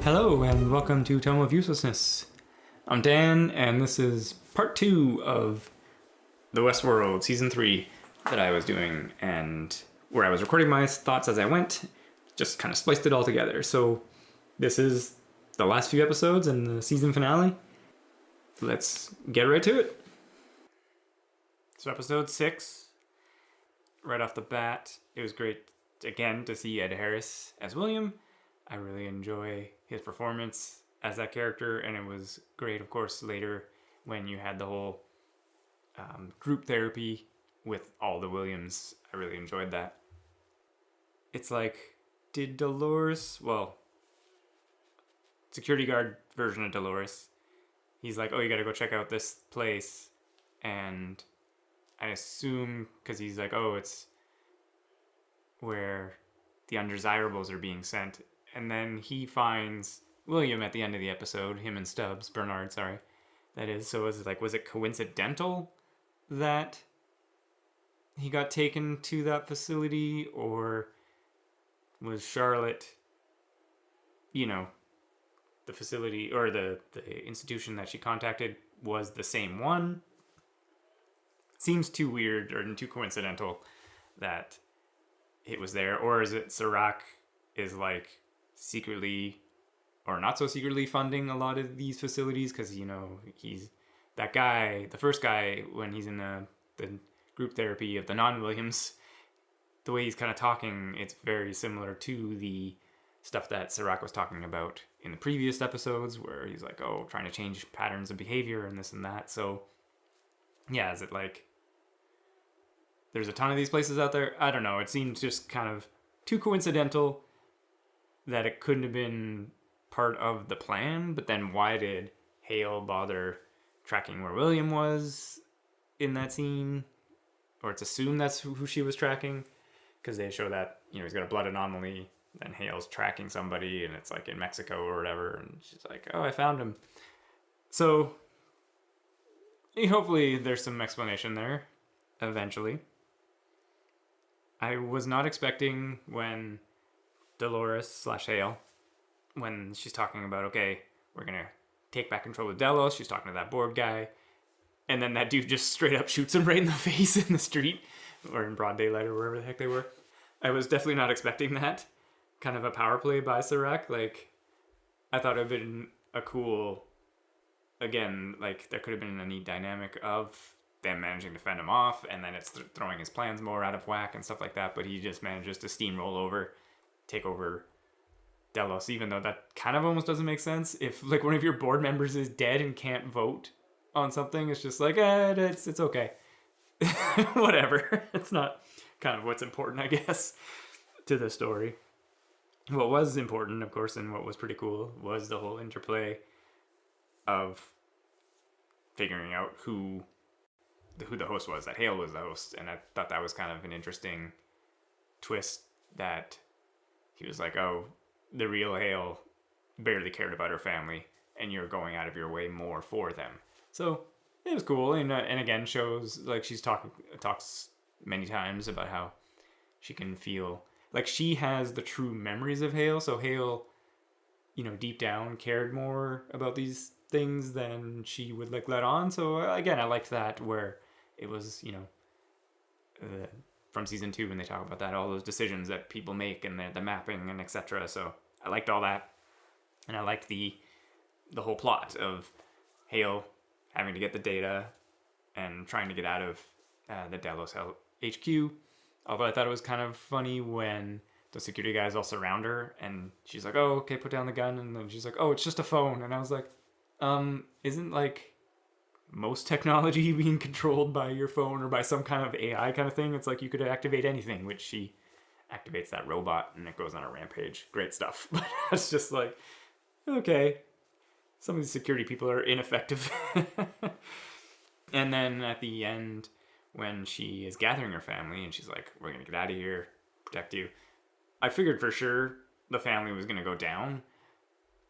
Hello and welcome to Tome of Uselessness. I'm Dan, and this is part 2 of the Westworld Season 3 that I was doing, and where I was recording my thoughts as I went, just kind of spliced it all together. So this is the last few episodes and the season finale. Let's get right to it. So episode 6, right off the bat, it was great again to see Ed Harris as William. I really enjoy his performance as that character, and it was great, of course, later when you had the whole group therapy with all the Williams. I really enjoyed that. It's like, did Dolores, security guard version of Dolores, he's like, oh, you gotta go check out this place, and I assume, because he's like, oh, it's where the undesirables are being sent. And then he finds William at the end of the episode, him and Stubbs, Bernard, sorry. That is, so was it coincidental that he got taken to that facility, or was Charlotte, the facility or the institution that she contacted was the same one? Seems too weird or too coincidental that it was there. Or is it Serac is like secretly or not so secretly funding a lot of these facilities, because he's that guy, the first guy, when he's in the group therapy of the non-Williams, the way he's kind of talking, it's very similar to the stuff that Serac was talking about in the previous episodes, where he's like, oh, trying to change patterns of behavior and this and that. So yeah, is it like there's a ton of these places out there? I don't know, it seemed just kind of too coincidental that it couldn't have been part of the plan. But then why did Hale bother tracking where William was in that scene? Or it's assumed that's who she was tracking, because they show that, he's got a blood anomaly, then Hale's tracking somebody, and it's like in Mexico or whatever, and she's like, oh, I found him. So hopefully there's some explanation there eventually. I was not expecting when Dolores / Hale, when she's talking about, okay, we're gonna take back control of Delos, she's talking to that board guy, and then that dude just straight up shoots him right in the face in the street, or in broad daylight, or wherever the heck they were. I was definitely not expecting that kind of a power play by Serac. Like, I thought it would have been a cool, again, like, there could have been a neat dynamic of them managing to fend him off, and then it's throwing his plans more out of whack and stuff like that, but he just manages to steamroll over, take over Delos, even though that kind of almost doesn't make sense. If like one of your board members is dead and can't vote on something, it's just like, it's okay. Whatever. It's not kind of what's important, I guess, to the story. What was important, of course, and what was pretty cool was the whole interplay of figuring out who the host was, that Hale was the host. And I thought that was kind of an interesting twist, that he was like, oh, the real Hale barely cared about her family, and you're going out of your way more for them. So it was cool, and again shows, like, she's talks many times about how she can feel like she has the true memories of Hale. So Hale, deep down cared more about these things than she would like let on. So again, I liked that, where it was, from season 2 when they talk about that, all those decisions that people make and the mapping and etc. So I liked all that, and I liked the whole plot of Hale having to get the data and trying to get out of the Delos HQ. Although I thought it was kind of funny when the security guys all surround her, and she's like, oh, okay, put down the gun, and then she's like, oh, it's just a phone. And I was like, isn't like most technology being controlled by your phone or by some kind of AI kind of thing? It's like you could activate anything, which she activates that robot and it goes on a rampage. Great stuff. But it's just like, okay, some of these security people are ineffective. And then at the end, when she is gathering her family and she's like, we're gonna get out of here, protect you, I figured for sure the family was gonna go down,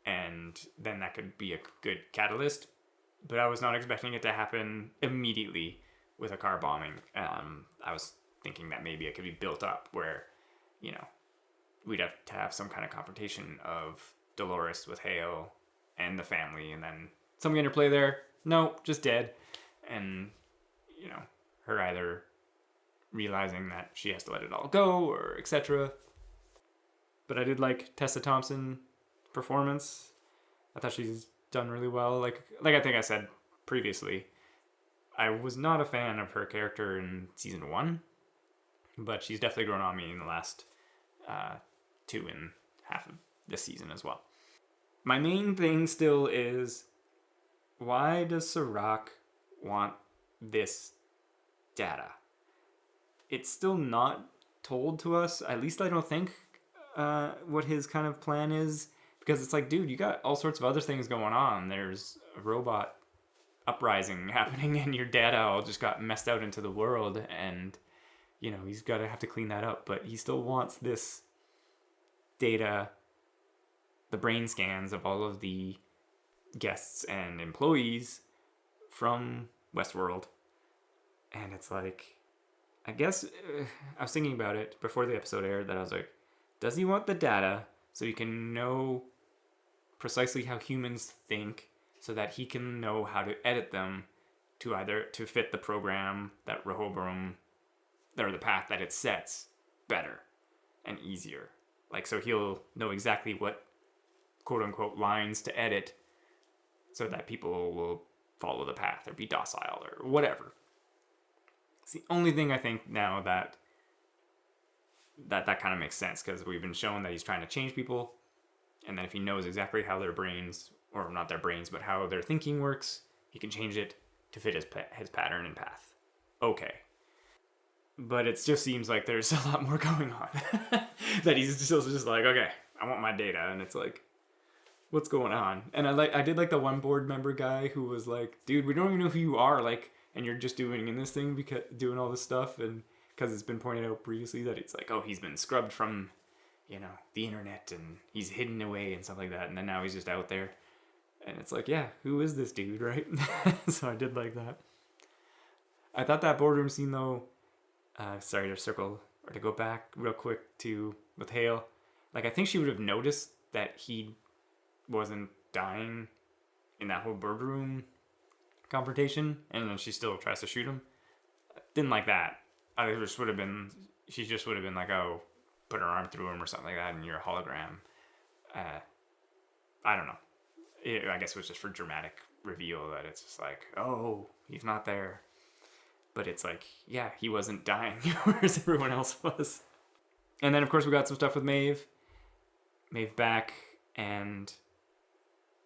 and then that could be a good catalyst. But I was not expecting it to happen immediately with a car bombing. I was thinking that maybe it could be built up, where, we'd have to have some kind of confrontation of Dolores with Hale and the family, and then something interplay there. No, just dead. And, you know, her either realizing that she has to let it all go or etc. But I did like Tessa Thompson's performance. I thought she's done really well. Like I think I said previously, I was not a fan of her character in season 1, but she's definitely grown on me in the last 2 and half of this season as well. My main thing still is, why does Serac want this data? It's still not told to us, at least I don't think, what his kind of plan is, because it's like, dude, you got all sorts of other things going on. There's a robot uprising happening, and your data all just got messed out into the world, and, you know, he's got to have to clean that up, but he still wants this data, the brain scans of all of the guests and employees from Westworld. And it's like, I guess I was thinking about it before the episode aired, that I was like, does he want the data so he can know precisely how humans think, so that he can know how to edit them to either to fit the program that Rehoboam, or the path that it sets, better and easier? Like, so he'll know exactly what quote unquote lines to edit so that people will follow the path or be docile or whatever. It's the only thing I think now that kind of makes sense, because we've been shown that he's trying to change people, and that if he knows exactly how their brains, or not their brains, but how their thinking works, he can change it to fit his pattern and path. Okay. But it just seems like there's a lot more going on. That he's still just like, okay, I want my data, and it's like, what's going on? And I did like the one board member guy who was like, dude, we don't even know who you are, like, and you're just doing in this thing because doing all this stuff, and because it's been pointed out previously that it's like, oh, he's been scrubbed from, you know, the internet, and he's hidden away and stuff like that, and then now he's just out there, and it's like, yeah, who is this dude, right? So I did like that. I thought that boardroom scene though, sorry to circle or to go back real quick to with Hale, like, I think she would have noticed that he wasn't dying in that whole boardroom confrontation, and then she still tries to shoot him. Didn't like that. She just would have been like, oh, put her arm through him or something like that, and you're a hologram. I don't know. I guess it was just for dramatic reveal that it's just like, oh, he's not there. But it's like, yeah, he wasn't dying, whereas everyone else was. And then, of course, we got some stuff with Maeve. Maeve back, and,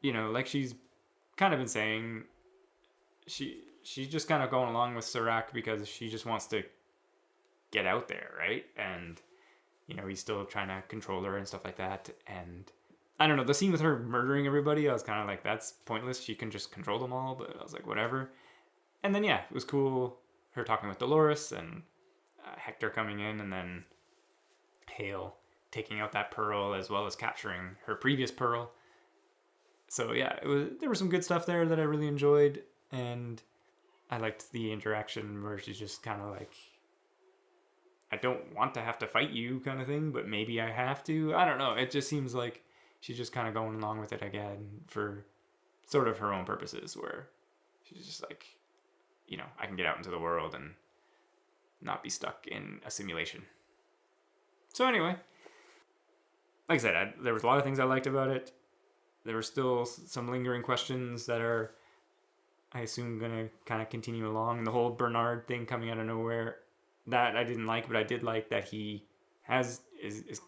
you know, like she's kind of been saying, she's just kind of going along with Serac because she just wants to get out there, right? And, you know, he's still trying to control her and stuff like that. And I don't know, the scene with her murdering everybody, I was kind of like, that's pointless. She can just control them all. But I was like, whatever. And then, yeah, it was cool, her talking with Dolores and Hector coming in, and then Hale taking out that pearl as well as capturing her previous pearl. So yeah, there was some good stuff there that I really enjoyed, and I liked the interaction where she's just kind of like, I don't want to have to fight you kind of thing, but maybe I have to. I don't know. It just seems like she's just kind of going along with it again for sort of her own purposes, where she's just like, you know, I can get out into the world and not be stuck in a simulation. So anyway, like I said, there was a lot of things I liked about it. There were still some lingering questions that are, I assume, going to kind of continue along. The whole Bernard thing coming out of nowhere, that I didn't like, but I did like that he has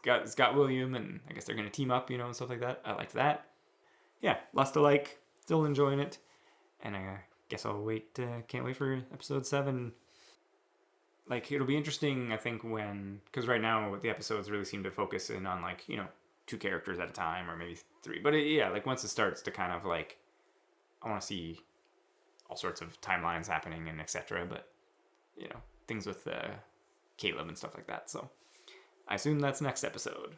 got William, and I guess they're going to team up, you know, and stuff like that. I liked that. Yeah, lots to like. Still enjoying it. And I guess I'll wait. Can't wait for episode 7. Like, it'll be interesting, I think, because right now the episodes really seem to focus in on, like, you know, 2 characters at a time, or maybe 3. But yeah, like, once it starts to kind of, like, I want to see all sorts of timelines happening and etc. But, you know, things with Caleb and stuff like that. So I assume that's next episode.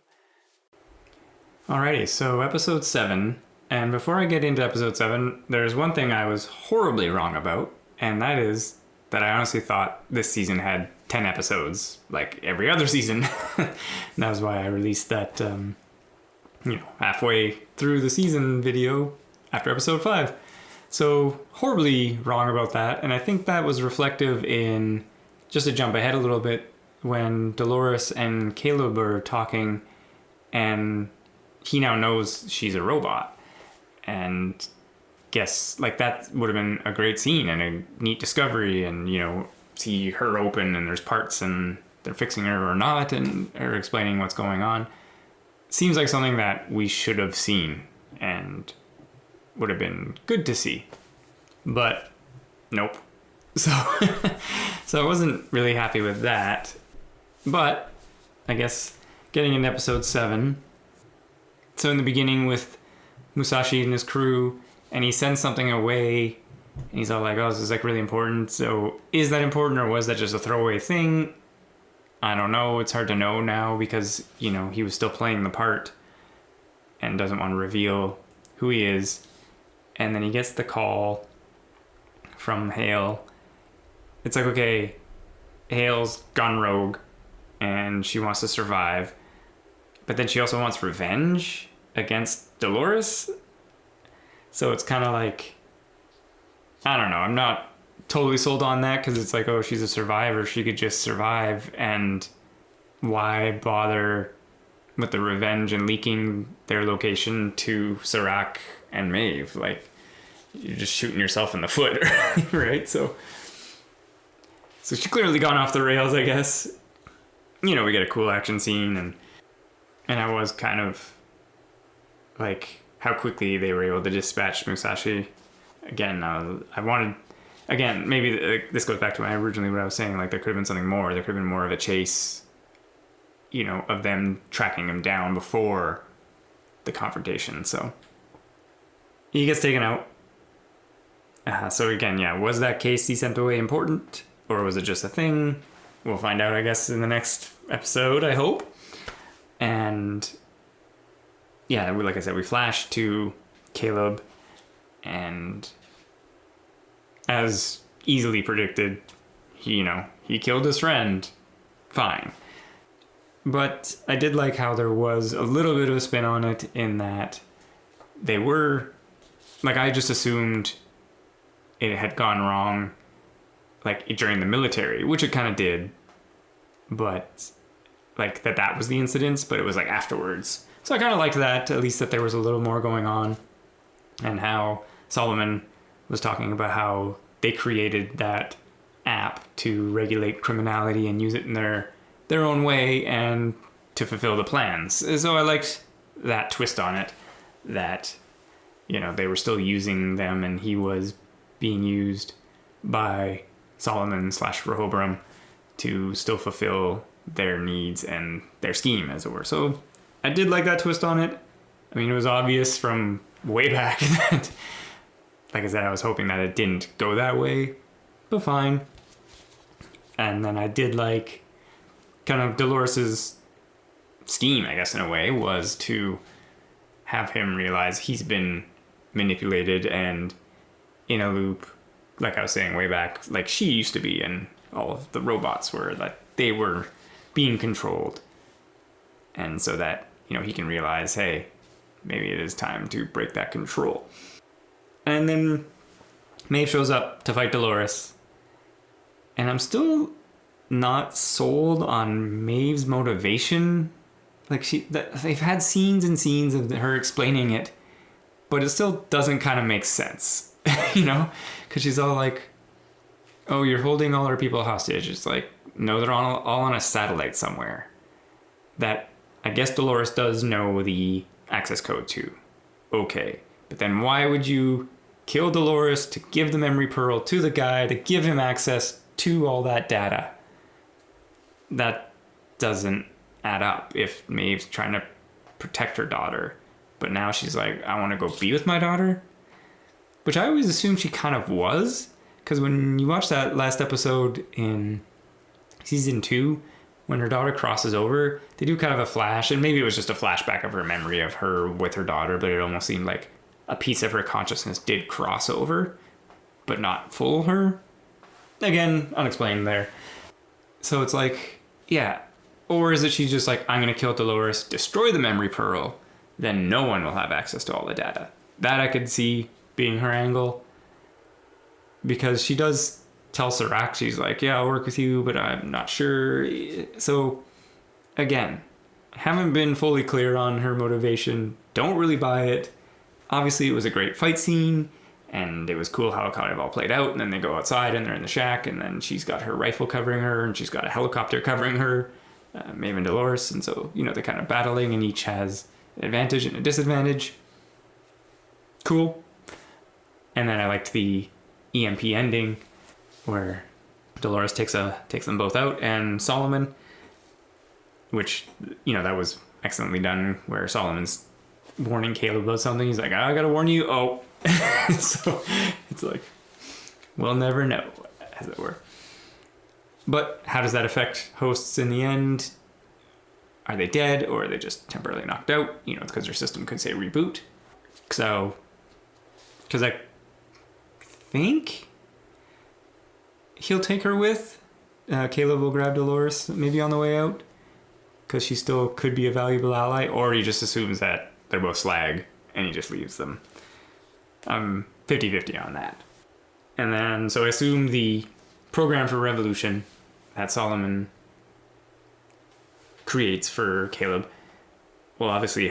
Alrighty, so episode 7. And before I get into episode 7, there's one thing I was horribly wrong about, and that is that I honestly thought this season had 10 episodes, like every other season. That was why I released that halfway through the season video after episode 5. So horribly wrong about that. And I think that was reflective in, just to jump ahead a little bit, when Dolores and Caleb are talking and he now knows she's a robot. And guess like that would have been a great scene and a neat discovery, and see her open and there's parts and they're fixing her or not, and her explaining what's going on. Seems like something that we should have seen and would have been good to see, but nope. So I wasn't really happy with that. But I guess getting into episode 7. So in the beginning with Musashi and his crew, and he sends something away, and he's all like, oh, this is like really important. So is that important, or was that just a throwaway thing? I don't know. It's hard to know now because, he was still playing the part and doesn't want to reveal who he is. And then he gets the call from Hale. It's like, okay, Hale's gone rogue and she wants to survive, but then she also wants revenge against Dolores. So it's kind of like, I don't know. I'm not totally sold on that because it's like, oh, she's a survivor. She could just survive, and why bother with the revenge and leaking their location to Serac and Maeve? Like, you're just shooting yourself in the foot, right? So she's clearly gone off the rails, I guess. We get a cool action scene, and I was kind of like how quickly they were able to dispatch Musashi. Again, I wanted, maybe this goes back to what I was saying, like there could have been something more. There could have been more of a chase, of them tracking him down before the confrontation. So he gets taken out. So again, was that case he sent away important, or was it just a thing? We'll find out, I guess, in the next episode, I hope. And like I said, we flash to Caleb, and as easily predicted, he killed his friend. Fine. But I did like how there was a little bit of a spin on it, in that they were, like, I just assumed it had gone wrong, like, during the military, which it kind of did, but, like, that was the incident, but it was, like, afterwards. So I kind of liked that, at least that there was a little more going on, and how Solomon was talking about how they created that app to regulate criminality and use it in their own way and to fulfill the plans. So I liked that twist on it, that, they were still using them and he was being used by Solomon / Rehoboam to still fulfill their needs and their scheme, as it were. So I did like that twist on it. I mean, it was obvious from way back that, like I said, I was hoping that it didn't go that way, but fine. And then I did like kind of Dolores's scheme, I guess, in a way, was to have him realize he's been manipulated and in a loop, like I was saying way back, like she used to be, and all of the robots were, that they were being controlled. And so that, he can realize, hey, maybe it is time to break that control. And then Maeve shows up to fight Dolores. And I'm still not sold on Maeve's motivation. Like, they've had scenes and scenes of her explaining it, but it still doesn't kind of make sense, because she's all like, oh, you're holding all our people hostage. It's like, no, they're all on a satellite somewhere. That, I guess Dolores does know the access code to. Okay, but then why would you kill Dolores to give the memory pearl to the guy, to give him access to all that data? That doesn't add up if Maeve's trying to protect her daughter, but now she's like, I want to go be with my daughter, which I always assumed she kind of was, because when you watch that last episode in season 2, when her daughter crosses over, they do kind of a flash, and maybe it was just a flashback of her memory of her with her daughter, but it almost seemed like a piece of her consciousness did cross over, but not full her. Again, unexplained there. So it's like, yeah. Or is it she's just like, I'm going to kill Dolores, destroy the memory pearl, then no one will have access to all the data. That I could see being her angle, because she does tell Serac, she's like, yeah, I'll work with you, but I'm not sure. So again, haven't been fully clear on her motivation. Don't really buy it. Obviously, it was a great fight scene, and it was cool how it kind of all played out. And then they go outside, and they're in the shack, and then she's got her rifle covering her, and she's got a helicopter covering her, Maeve and Dolores. And so, they're kind of battling, and each has an advantage and a disadvantage. Cool. And then I liked the EMP ending, where Dolores takes them both out, and Solomon, which, that was excellently done, where Solomon's warning Caleb about something. He's like, I gotta warn you. Oh. So it's like, we'll never know, as it were. But how does that affect hosts in the end? Are they dead, or are they just temporarily knocked out? Because their system could say reboot. So, because I think he'll take her with. Caleb will grab Dolores maybe on the way out, because she still could be a valuable ally, or he just assumes that they're both slag and he just leaves them. I'm 50-50 on that. And then, so I assume the program for Revolution that Solomon creates for Caleb will obviously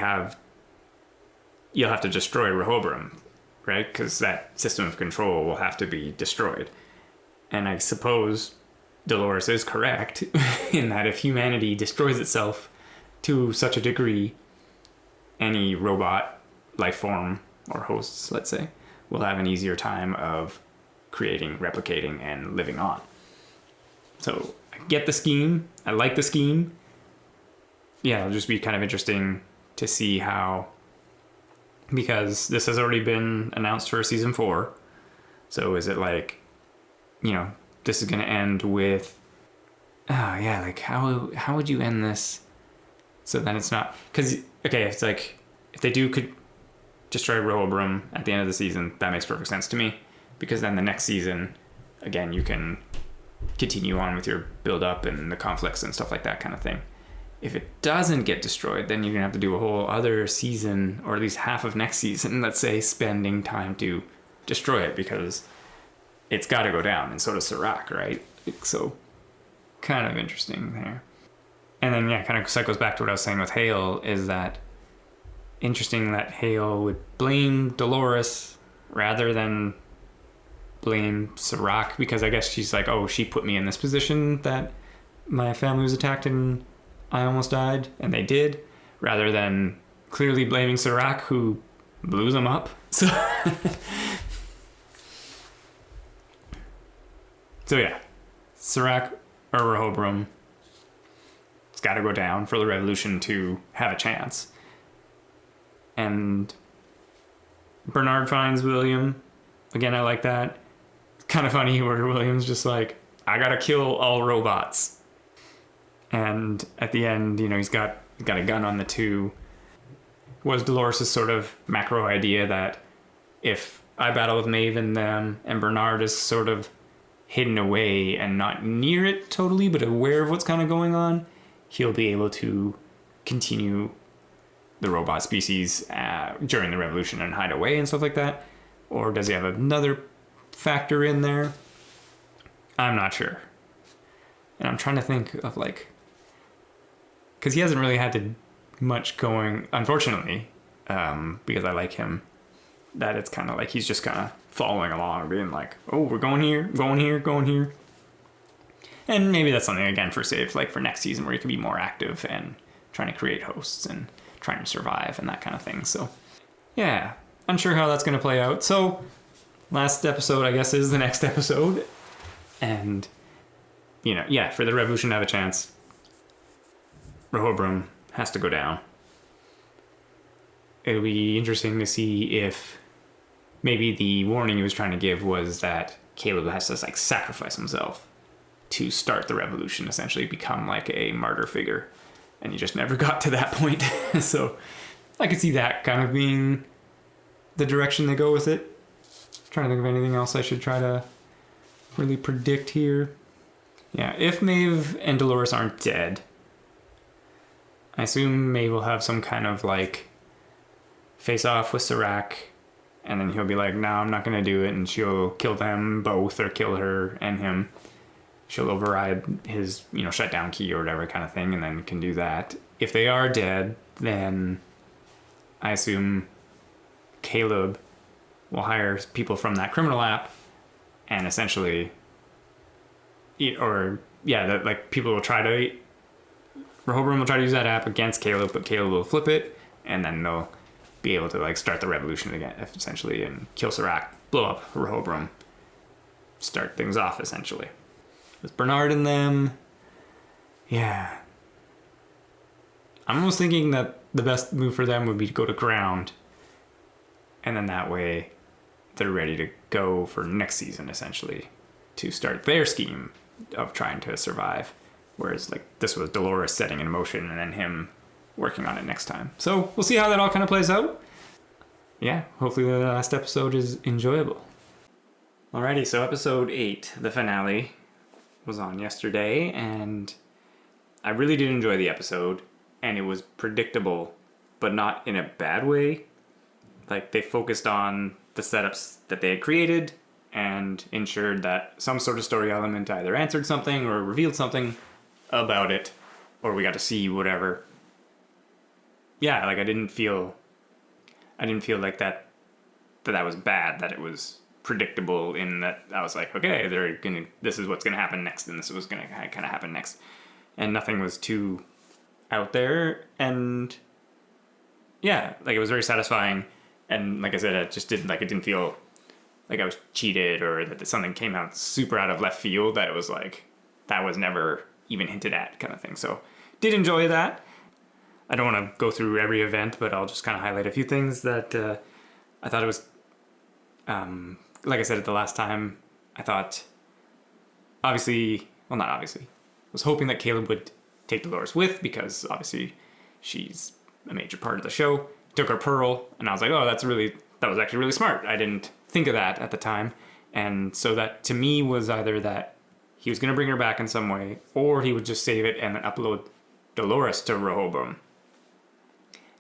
you'll have to destroy Rehoboam, right? Because that system of control will have to be destroyed. And I suppose Dolores is correct in that if humanity destroys itself to such a degree, any robot, life form, or hosts, let's say, will have an easier time of creating, replicating, and living on. So I get the scheme. I like the scheme. Yeah, it'll just be kind of interesting to see how, because this has already been announced for season 4. So is it like, this is going to end with, how would you end this? So then it's not, because, okay, it's like, if they could destroy Rehoboam at the end of the season, that makes perfect sense to me, because then the next season, again, you can continue on with your build-up and the conflicts and stuff like that kind of thing. If it doesn't get destroyed, then you're going to have to do a whole other season, or at least half of next season, let's say, spending time to destroy it, because it's got to go down, and so does Serac, right? So, kind of interesting there. And then, kind of cycles back to what I was saying with Hale, is that interesting that Hale would blame Dolores rather than blame Serac, because I guess she's like, oh, she put me in this position that my family was attacked and I almost died, and they did, rather than clearly blaming Serac, who blew them up. So, Serac or Rehoboam, it's got to go down for the revolution to have a chance. And Bernard finds William. Again, I like that. It's kind of funny where William's just like, I gotta kill all robots. And at the end, he's got a gun on the 2. Was Dolores' sort of macro idea that if I battle with Maeve and them, and Bernard is sort of hidden away and not near it totally, but aware of what's kind of going on, he'll be able to continue the robot species during the revolution and hide away and stuff like that? Or does he have another factor in there? I'm not sure. And I'm trying to think of because he hasn't really had much going, unfortunately, because I like him, that it's kind of like he's just kind of following along, being like, oh, we're going here, going here, going here. And maybe that's something, again, for save, for next season, where he can be more active and trying to create hosts and trying to survive and that kind of thing. So, yeah, unsure how that's going to play out. So, last episode, I guess, is the next episode. And, for the revolution to have a chance, Rehoboam has to go down. It'll be interesting to see if maybe the warning he was trying to give was that Caleb has to sacrifice himself to start the revolution, essentially become a martyr figure, and he just never got to that point. So I could see that kind of being the direction they go with it. Trying to think of anything else I should try to really predict here. Yeah, if Maeve and Dolores aren't dead, I assume Maeve will have some kind of face off with Serac, and then he'll be like, no, I'm not going to do it, and she'll kill them both or kill her and him. She'll override his, shutdown key or whatever kind of thing, and then can do that. If they are dead, then I assume Caleb will hire people from that criminal app, and essentially, people will try to, Rehoboam will try to use that app against Caleb, but Caleb will flip it, and then they'll be able to start the revolution again, essentially, and kill Serac, blow up Rehoboam, start things off, essentially. With Bernard and them, yeah. I'm almost thinking that the best move for them would be to go to ground, and then that way they're ready to go for next season, essentially, to start their scheme of trying to survive. Whereas, this was Dolores setting in motion and then him working on it next time. So we'll see how that all kind of plays out. Yeah, hopefully the last episode is enjoyable. Alrighty, so episode 8, the finale, was on yesterday, and I really did enjoy the episode, and it was predictable, but not in a bad way. They focused on the setups that they had created and ensured that some sort of story element either answered something or revealed something about it, or we got to see whatever. Yeah, I didn't feel like that was bad, that it was predictable in that I was like, okay, this is what's gonna happen next, and this is what's gonna kind of happen next, and nothing was too out there, and yeah, it was very satisfying, and like I said, it didn't feel like I was cheated or that something came out super out of left field, that it was that was never even hinted at kind of thing. So did enjoy that. I don't want to go through every event, but I'll just kind of highlight a few things that I thought it was, like I said at the last time, I thought, not obviously, was hoping that Caleb would take Dolores with, because obviously she's a major part of the show. Took her Pearl, and I was like, oh, that was actually really smart. I didn't think of that at the time. And so that to me was either that he was going to bring her back in some way, or he would just save it and then upload Dolores to Rehoboam.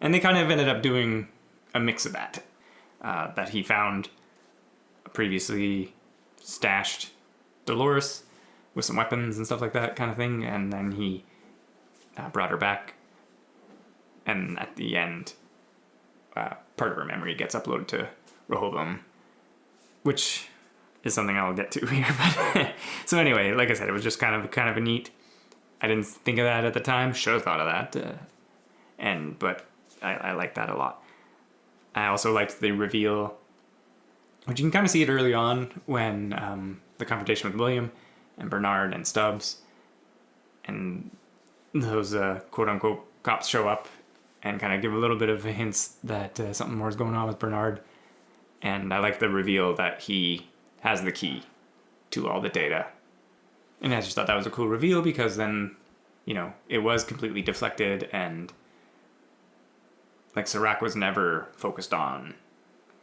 And they kind of ended up doing a mix of that. That he found a previously stashed Dolores with some weapons and stuff like that kind of thing, and then he brought her back. And at the end, part of her memory gets uploaded to Rehoboam, which is something I'll get to here. But so anyway, like I said, it was just kind of a neat. I didn't think of that at the time. Should have thought of that, but I liked that a lot. I also liked the reveal, which you can kind of see it early on when the confrontation with William and Bernard and Stubbs and those quote unquote cops show up and kind of give a little bit of hints that something more is going on with Bernard. And I like the reveal that he has the key to all the data. And I just thought that was a cool reveal, because then, it was completely deflected, and Serac was never focused on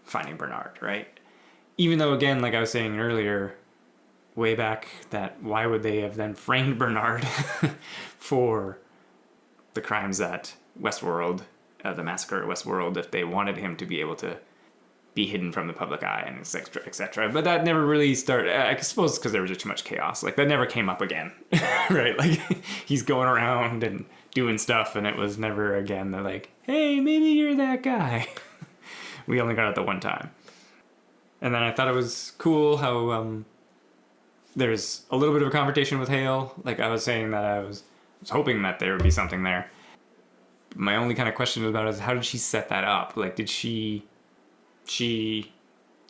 finding Bernard, right? Even though, again, like I was saying earlier, way back, that why would they have then framed Bernard for the crimes at Westworld, the massacre at Westworld, if they wanted him to be able to be hidden from the public eye and etc., etc. But that never really started, I suppose because there was just too much chaos. That never came up again, right? He's going around and doing stuff, and it was never again, they're hey, maybe you're that guy. We only got it the one time. And then I thought it was cool how there's a little bit of a confrontation with Hale. I was saying that I was hoping that there would be something there. My only kind of question about it is, how did she set that up? Did she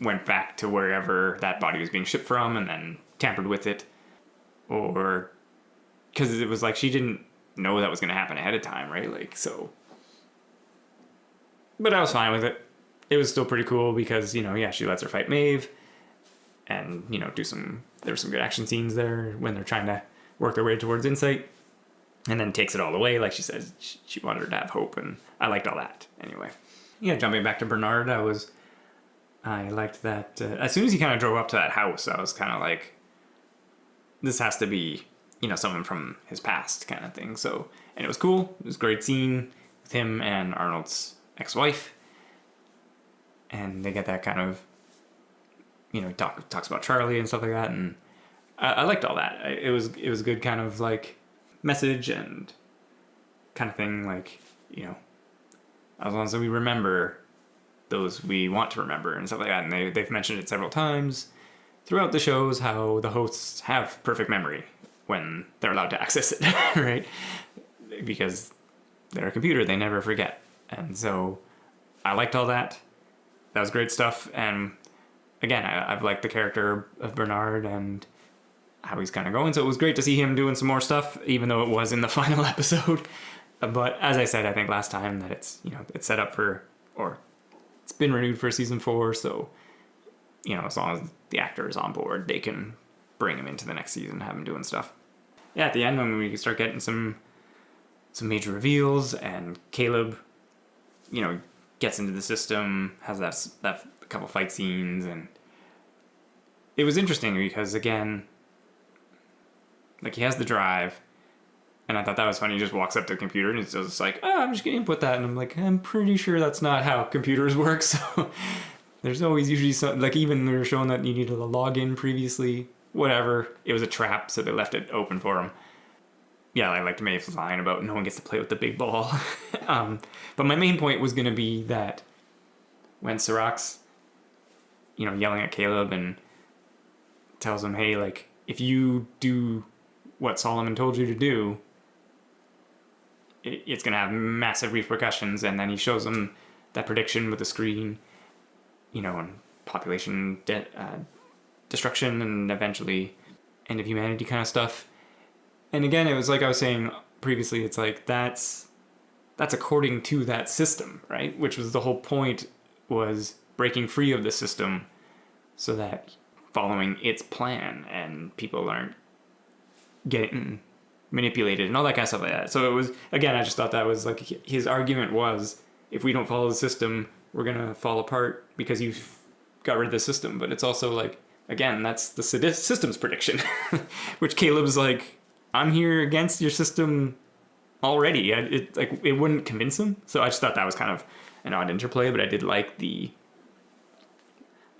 went back to wherever that body was being shipped from and then tampered with it? Or, because it was she didn't know that was going to happen ahead of time, right? So. But I was fine with it. It was still pretty cool because, she lets her fight Maeve and, there were some good action scenes there when they're trying to work their way towards Insight, and then takes it all away. Like she says, she wanted her to have hope, and I liked all that. Anyway. Yeah, jumping back to Bernard, I liked that. As soon as he kind of drove up to that house, I was kind of like, this has to be, someone from his past kind of thing. So, and it was cool. It was a great scene with him and Arnold's ex-wife. and they get that kind of, talks about Charlie and stuff like that, and I liked all that. It was a good kind of like message and kind of thing, like, as long as we remember those we want to remember and stuff like that. And they've mentioned it several times throughout the shows how the hosts have perfect memory when they're allowed to access it, right? Because they're a computer, they never forget. And so I liked all that. That was great stuff. And again, I've liked the character of Bernard and how he's kind of going. So it was great to see him doing some more stuff, even though it was in the final episode. But as I said, I think last time, that it's, it's set up for, or it's been renewed for season 4. So, as long as the actor is on board, they can bring him into the next season, have him doing stuff. Yeah, at the end, when we start getting some major reveals, and Caleb, gets into the system, has that couple fight scenes, and it was interesting because, again, like, he has the drive, and I thought that was funny. He just walks up to the computer and he's just like, I'm just going to input that. And I'm like, I'm pretty sure that's not how computers work. So there's always usually some, like, even they were showing that you needed a login previously, whatever. It was a trap, so they left it open for him. Yeah, I liked Maeve's line about no one gets to play with the big ball. But my main point was going to be that when Sirach's, yelling at Caleb and tells him, hey, like, if you do what Solomon told you to do, it's going to have massive repercussions. And then he shows him that prediction with the screen, and population destruction and eventually end of humanity kind of stuff. And again, it was like I was saying previously, it's like that's according to that system, right? Which was the whole point, was breaking free of the system so that following its plan and people aren't getting manipulated and all that kind of stuff like that. So it was, again, I just thought that was like, his argument was, if we don't follow the system, we're going to fall apart because you've got rid of the system. But it's also like, again, that's the system's prediction, which Caleb's like, I'm here against your system already. It wouldn't convince him. So I just thought that was kind of an odd interplay, but I did like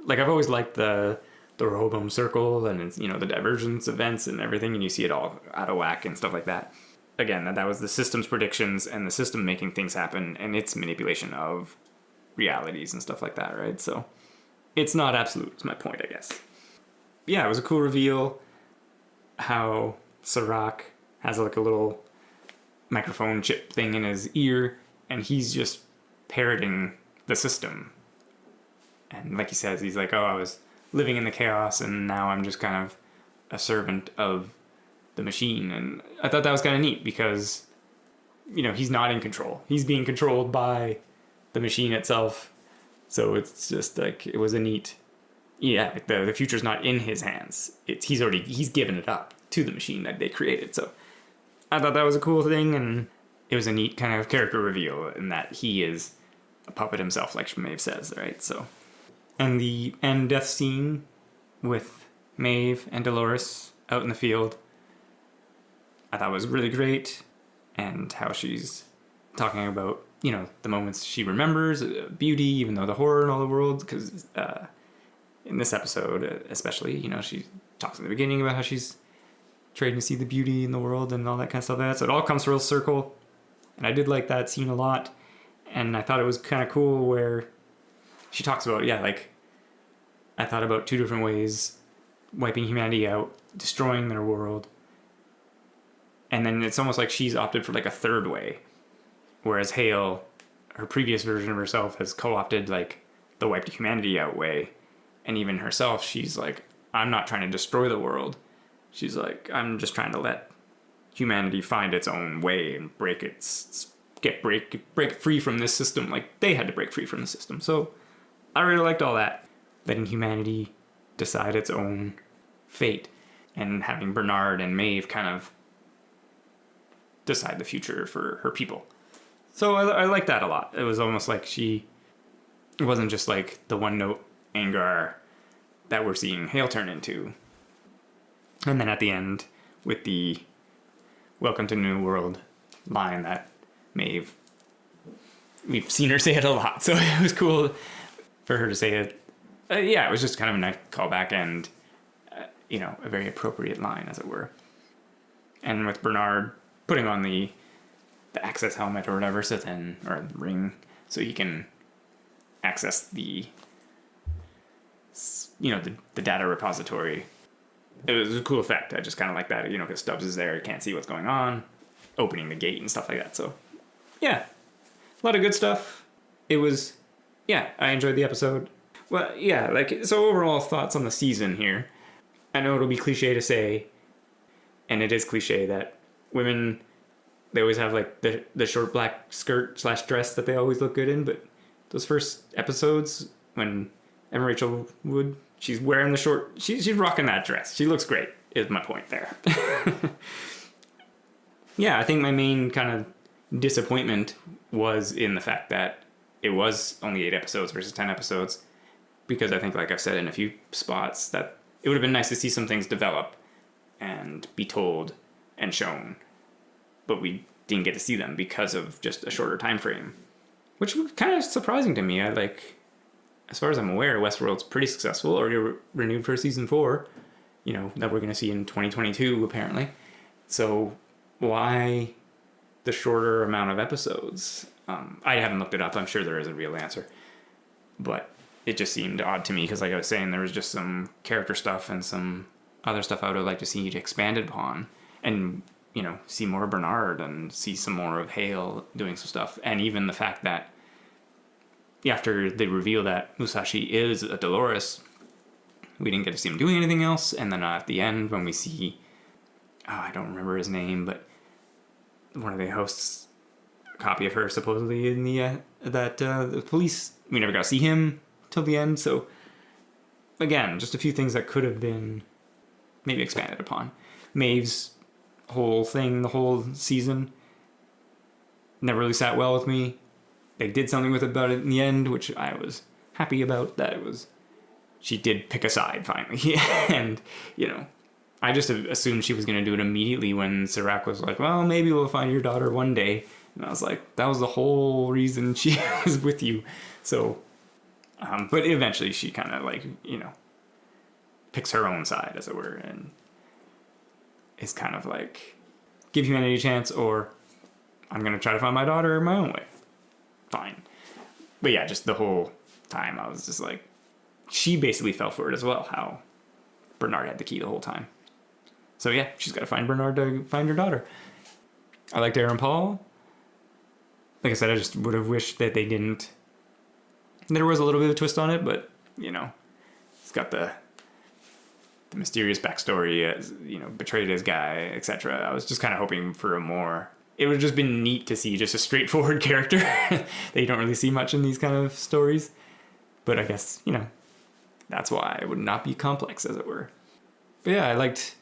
I've always liked the Rehoboam Circle and it's, the divergence events and everything, and you see it all out of whack and stuff like that. Again, that was the system's predictions and the system making things happen and its manipulation of realities and stuff like that, right? So it's not absolute, is my point, I guess. Yeah, it was a cool reveal how Sirach has like a little microphone chip thing in his ear, and he's just parroting the system. And like he says, he's like, I was living in the chaos and now I'm just kind of a servant of the machine. And I thought that was kind of neat because, he's not in control. He's being controlled by the machine itself. So it's just like, it was a neat, like the future's not in his hands. He's given it up to the machine that they created. So I thought that was a cool thing, and it was a neat kind of character reveal in that he is a puppet himself, like Maeve says, right? So, and the end death scene with Maeve and Dolores out in the field, I thought was really great, and how she's talking about, the moments she remembers, beauty, even though the horror in all the world, because in this episode especially, she talks in the beginning about how she's trying to see the beauty in the world and all that kind of stuff. So it all comes full circle, and I did like that scene a lot. And I thought it was kind of cool where she talks about, like, I thought about 2 different ways, wiping humanity out, destroying their world, and then it's almost like she's opted for like a third way, whereas Hale, her previous version of herself, has co-opted like the wiped humanity out way. And even herself, she's like, I'm not trying to destroy the world. She's like, I'm just trying to let humanity find its own way and break free from this system, like they had to break free from the system. So I really liked all that, letting humanity decide its own fate, and having Bernard and Maeve kind of decide the future for her people. So I like that a lot. It was almost like it wasn't just like the one note Angar that we're seeing Hale turn into. And then at the end, with the Welcome to New World line that Maeve, we've seen her say it a lot, so it was cool for her to say it, yeah, it was just kind of a nice callback and, a very appropriate line, as it were. And with Bernard putting on the access helmet or whatever, or ring, so he can access the data repository. It was a cool effect. I just kind of like that, because Stubbs is there, can't see what's going on, opening the gate and stuff like that. So, yeah, a lot of good stuff. It was, I enjoyed the episode. Well, yeah, so overall thoughts on the season here. I know it'll be cliche to say, and it is cliche, that women, they always have the short black skirt / dress that they always look good in, but those first episodes when Emma Rachel Wood, she's wearing the short, she's rocking that dress. She looks great, is my point there. Yeah, I think my main kind of disappointment was in the fact that it was only 8 episodes versus 10 episodes, because I think, like I've said in a few spots, that it would have been nice to see some things develop and be told and shown, but we didn't get to see them because of just a shorter time frame, which was kind of surprising to me. As far as I'm aware, Westworld's pretty successful, already renewed for season 4, that we're going to see in 2022 apparently. So why the shorter amount of episodes? I haven't looked it up. I'm sure there is a real answer, but it just seemed odd to me because, like I was saying, there was just some character stuff and some other stuff I would have liked to see expanded upon, and see more of Bernard and see some more of Hale doing some stuff, and even the fact that after they reveal that Musashi is a Dolores, we didn't get to see him doing anything else, and then at the end when we see, I don't remember his name, but one of the hosts' copy of her supposedly in the police, we never got to see him till the end. So again, just a few things that could have been maybe expanded upon. Maeve's whole thing, the whole season, never really sat well with me. They did something about it in the end, which I was happy about. She did pick a side finally. And, I just assumed she was going to do it immediately when Serac was like, well, maybe we'll find your daughter one day. And I was like, that was the whole reason she was with you. So, but eventually she kind of picks her own side, as it were, and is kind of like, give humanity a chance, or I'm going to try to find my daughter my own way. Fine. But yeah, just the whole time I was just like, she basically fell for it as well, how Bernard had the key the whole time. So yeah, she's got to find Bernard to find her daughter. I liked Aaron Paul. Like I said, I just would have wished that they didn't. There was a little bit of a twist on it, but it's got the mysterious backstory as betrayed his guy, etc. I was just kind of hoping for a more. It would have just been neat to see just a straightforward character that you don't really see much in these kind of stories. But I guess that's why it would not be complex, as it were. But yeah, I liked.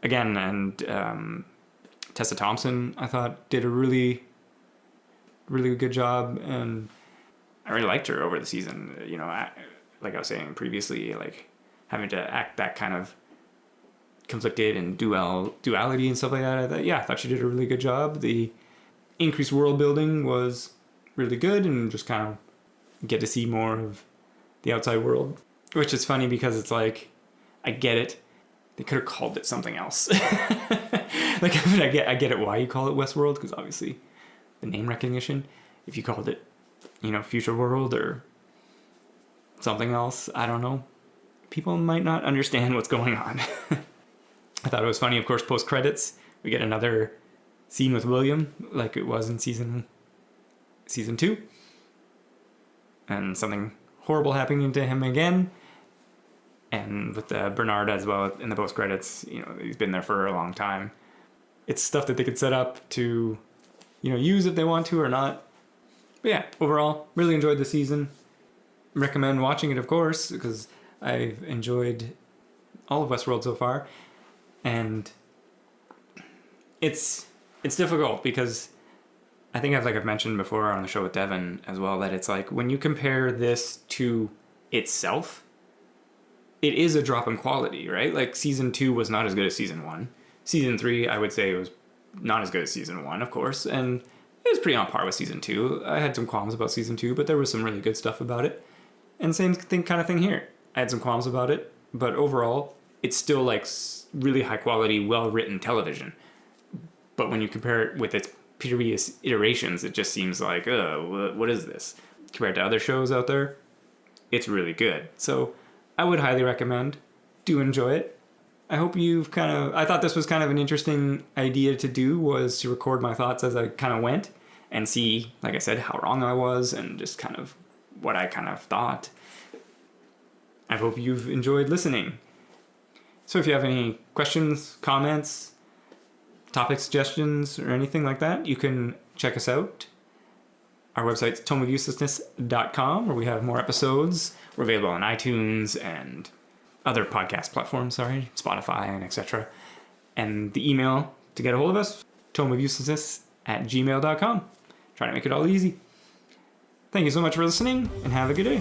Again, and Tessa Thompson, I thought, did a really, really good job, and I really liked her over the season. Like I was saying previously, having to act that kind of conflicted and duality and stuff like that. I thought she did a really good job. The increased world building was really good, and just kind of get to see more of the outside world, which is funny because it's like, I get it. They could have called it something else. I get it why you call it Westworld, because obviously the name recognition. If you called it, Future World or something else, I don't know, people might not understand what's going on. I thought it was funny, of course, post-credits, we get another scene with William, like it was in season 2. And something horrible happening to him again. And with Bernard as well in the post-credits, he's been there for a long time. It's stuff that they could set up to, use if they want to or not. But yeah, overall, really enjoyed the season. Recommend watching it, of course, because I've enjoyed all of Westworld so far. And it's difficult because I think I've mentioned before on the show with Devin as well, that it's like when you compare this to itself, it is a drop in quality, right? Like season 2 was not as good as season 1. Season 3, I would say, it was not as good as season 1, of course, and it was pretty on par with season 2. I had some qualms about season 2, but there was some really good stuff about it. And same thing, kind of thing here. I had some qualms about it, but overall, it's still like really high quality, well written television. But when you compare it with its previous iterations, it just seems like, what is this? Compared to other shows out there, it's really good. So I would highly recommend. Do enjoy it. I hope I thought this was kind of an interesting idea to do, was to record my thoughts as I kind of went and see, like I said, how wrong I was and just kind of what I kind of thought. I hope you've enjoyed listening. So if you have any questions, comments, topic suggestions, or anything like that, you can check us out. Our website's tomeofuselessness.com, where we have more episodes. We're available on iTunes and other podcast platforms, Spotify and etc. And the email to get a hold of us, tomeofuselessness@gmail.com. Trying to make it all easy. Thank you so much for listening, and have a good day.